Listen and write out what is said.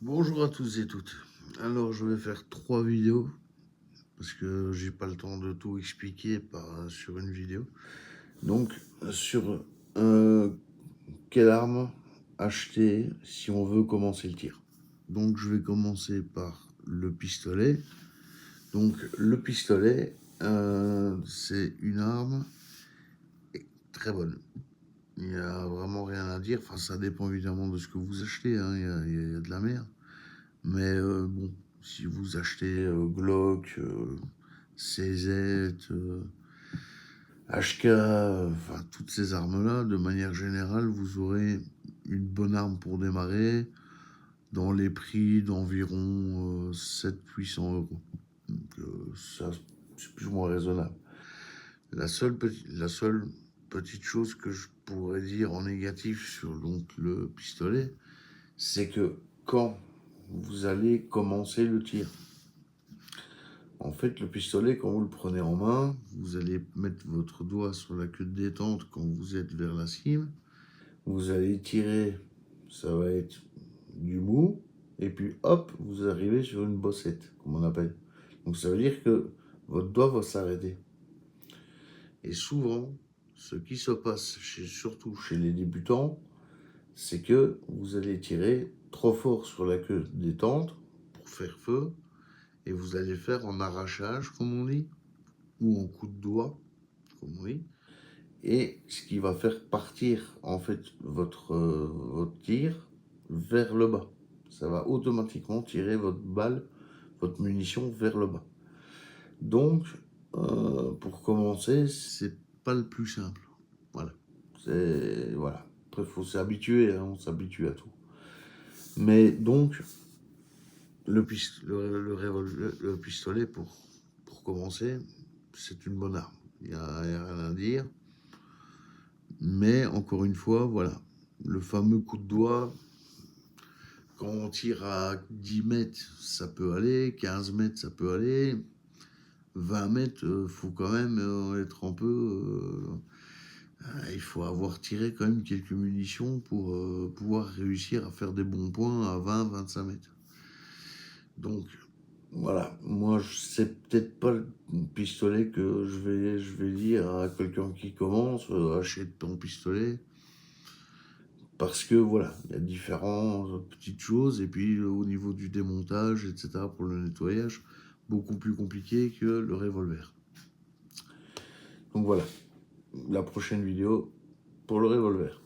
Bonjour à tous et toutes. Alors, je vais faire 3 vidéos parce que j'ai pas le temps de tout expliquer sur une vidéo. Donc, sur euh, quelle arme acheter si on veut commencer le tir. Donc, je vais commencer par le pistolet. Donc, le pistolet, c'est une arme très bonne. Il n'y a vraiment rien à dire. Enfin, ça dépend évidemment de ce que vous achetez, hein. Il y a de la merde. Mais bon, si vous achetez Glock, CZ, HK, enfin toutes ces armes-là, de manière générale, vous aurez une bonne arme pour démarrer dans les prix d'environ 700-800 euros. Donc ça, c'est plus ou moins raisonnable. La seule petite chose que je pourrais dire en négatif sur donc, le pistolet, c'est que quand vous allez commencer le tir, en fait, le pistolet, quand vous le prenez en main, vous allez mettre votre doigt sur la queue de détente quand vous êtes vers la cime. Vous allez tirer, ça va être du mou, et puis hop, vous arrivez sur une bossette, comme on appelle. Donc ça veut dire que votre doigt va s'arrêter. Et souvent, ce qui se passe, surtout chez les débutants, c'est que vous allez tirer trop fort sur la queue de détente pour faire feu, et vous allez faire en arrachage, comme on dit, ou en coup de doigt, comme on dit, et ce qui va faire partir en fait votre tir vers le bas. Ça va automatiquement tirer votre balle, votre munition vers le bas. Donc, pour commencer, c'est pas le plus simple. Voilà. Voilà. Après, il faut s'habituer, hein, on s'habitue à tout. Mais donc, le pistolet, pour commencer, c'est une bonne arme. Il n'y a rien à dire. Mais encore une fois, voilà, le fameux coup de doigt, quand on tire à 10 mètres, ça peut aller, 15 mètres, ça peut aller, 20 mètres, il faut quand même être un peu... il faut avoir tiré quand même quelques munitions pour pouvoir réussir à faire des bons points à 20-25 mètres. Donc, voilà, moi, c'est peut-être pas le pistolet que je vais dire à quelqu'un qui commence, achète ton pistolet. Parce que voilà, il y a différentes petites choses, et puis au niveau du démontage, etc., pour le nettoyage, beaucoup plus compliqué que le revolver. Donc voilà, la prochaine vidéo pour le revolver.